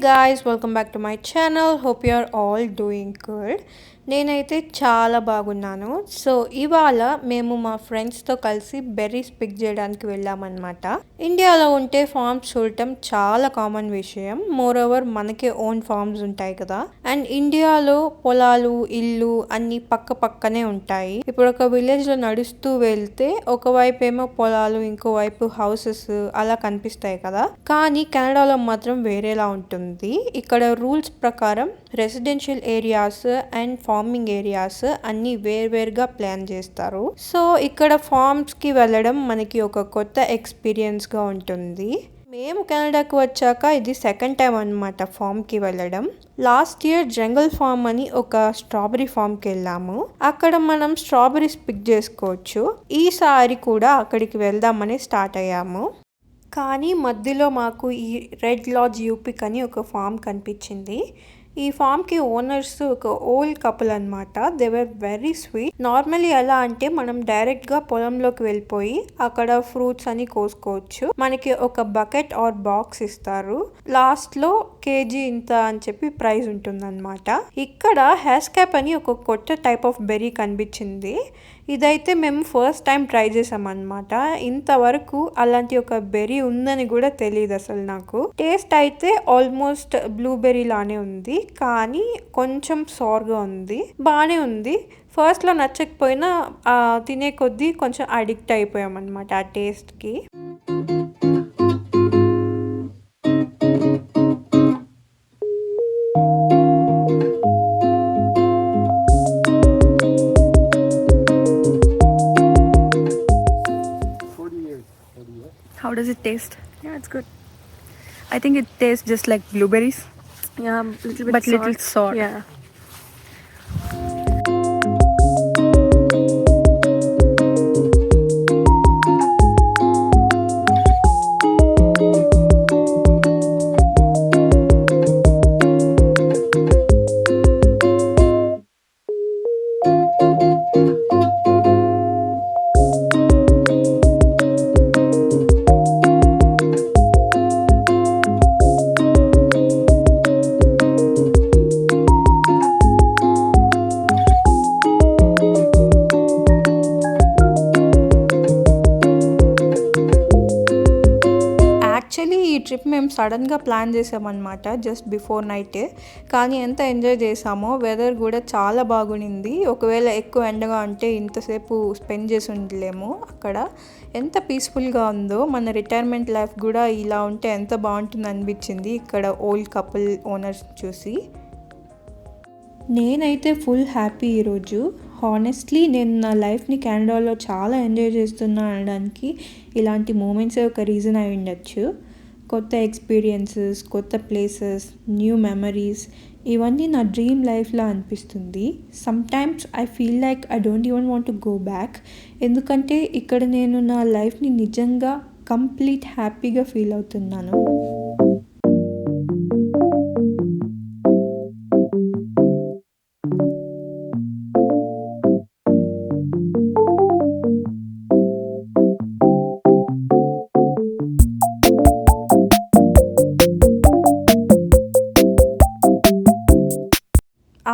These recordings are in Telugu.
guys, welcome back to my channel. Hope you are all doing good. నేనైతే చాలా బాగున్నాను. సో ఇవాళ మేము మా ఫ్రెండ్స్తో కలిసి బెర్రీస్ పిక్ చేయడానికి వెళ్ళామన్నమాట. ఇండియాలో ఉంటే ఫార్మ్స్ చూడటం చాలా కామన్ విషయం. మోర్ ఓవర్ మనకే ఓన్ ఫార్మ్స్ ఉంటాయి కదా. అండ్ ఇండియాలో పొలాలు ఇల్లు అన్ని పక్క పక్కనే ఉంటాయి. ఇప్పుడు ఒక విలేజ్ లో నడుస్తూ వెళ్తే ఒకవైపు ఏమో పొలాలు ఇంకోవైపు హౌసెస్ అలా కనిపిస్తాయి కదా. కానీ కెనడాలో మాత్రం వేరేలా ఉంటుంది. ఇక్కడ రూల్స్ ప్రకారం residential areas and farming areas అన్ని వేర్వేరుగా ప్లాన్ చేస్తారు. సో ఇక్కడ ఫార్మ్స్ కి వెళ్ళడం మనకి ఒక కొత్త ఎక్స్పీరియన్స్ గా ఉంటుంది. మేము కెనడాకు వచ్చాక ఇది సెకండ్ టైం అనమాట ఫామ్ కి వెళ్ళడం. లాస్ట్ ఇయర్ జంగల్ ఫార్మ్ అని ఒక స్ట్రాబెరీ ఫామ్ కి వెళ్ళాము. అక్కడ మనం స్ట్రాబెరీస్ పిక్ చేసుకోవచ్చు. ఈసారి కూడా అక్కడికి వెళ్దామని స్టార్ట్ అయ్యాము. కానీ మధ్యలో మాకు ఈ రెడ్ లాడ్జ్ యూపిక్ అని ఒక ఫామ్ కనిపించింది. ఈ ఫామ్కి ఓనర్స్ ఒక ఓల్డ్ కపుల్ అనమాట. They were very sweet. Normally ఎలా అంటే మనం డైరెక్ట్గా పొలంలోకి వెళ్ళిపోయి అక్కడ ఫ్రూట్స్ అని కోసుకోవచ్చు. మనకి ఒక బకెట్ ఆర్ బాక్స్ ఇస్తారు. లాస్ట్లో కేజీ ఇంత అని చెప్పి ప్రైస్ ఉంటుందన్నమాట. ఇక్కడ హ్యాస్కాప్ అని ఒక కొత్త టైప్ ఆఫ్ బెర్రీ కనిపించింది. ఇదైతే మేము ఫస్ట్ టైం ట్రై చేసామన్నమాట. ఇంతవరకు అలాంటి ఒక బెర్రీ ఉందని కూడా తెలియదు అసలు నాకు. టేస్ట్ అయితే ఆల్మోస్ట్ బ్లూబెర్రీ లానే ఉంది, కానీ కొంచెం సార్గా ఉంది. బాగానే ఉంది. ఫస్ట్లో నచ్చకపోయినా తినే కొద్దీ కొంచెం అడిక్ట్ అయిపోయామన్నమాట ఆ టేస్ట్కి. How does it taste? Yeah, it's good. I think it tastes just like blueberries. Yeah, little bit but sour. Little sour. Yeah. ఈ ట్రిప్ మేము సడన్గా ప్లాన్ చేసామన్నమాట జస్ట్ బిఫోర్ నైటే. కానీ ఎంత ఎంజాయ్ చేసామో. వెదర్ కూడా చాలా బాగుండింది. ఒకవేళ ఎక్కువ ఎండగా ఉంటే ఇంతసేపు స్పెండ్ చేసి ఉండలేము. అక్కడ ఎంత పీస్ఫుల్గా ఉందో. మన రిటైర్మెంట్ లైఫ్ కూడా ఇలా ఉంటే ఎంత బాగుంటుంది అనిపించింది ఇక్కడ ఓల్డ్ కపుల్ ఓనర్స్ చూసి. నేనైతే ఫుల్ హ్యాపీ ఈరోజు. హానెస్ట్లీ నేను నా లైఫ్ని కెనడాలో చాలా ఎంజాయ్ చేస్తున్నా అనడానికి ఇలాంటి మూమెంట్సే ఒక రీజన్ అయి ఉండొచ్చు. కొత్త ఎక్స్పీరియన్సెస్, కొత్త ప్లేసెస్, న్యూ మెమరీస్, ఇవన్నీ నా డ్రీమ్ లైఫ్లా అనిపిస్తుంది. Sometimes I feel like I don't even want to go back. ఎందుకంటే ఇక్కడ నేను నా లైఫ్ని నిజంగా కంప్లీట్ హ్యాపీగా ఫీల్ అవుతున్నాను.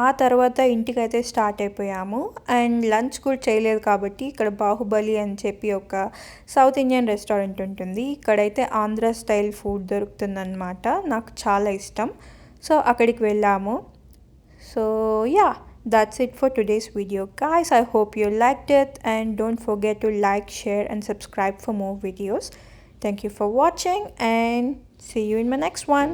ఆ తర్వాత ఇంటికైతే స్టార్ట్ అయిపోయాము. అండ్ లంచ్ కూడా చేయలేదు కాబట్టి ఇక్కడ బాహుబలి అని చెప్పి ఒక సౌత్ ఇండియన్ రెస్టారెంట్ ఉంటుంది. ఇక్కడైతే ఆంధ్ర స్టైల్ ఫుడ్ దొరుకుతుందన్నమాట. నాకు చాలా ఇష్టం. సో అక్కడికి వెళ్ళాము. So yeah, that's it for today's video. Guys, I hope you liked it and don't forget to like, share and subscribe for more videos. Thank you for watching and see you in my next one.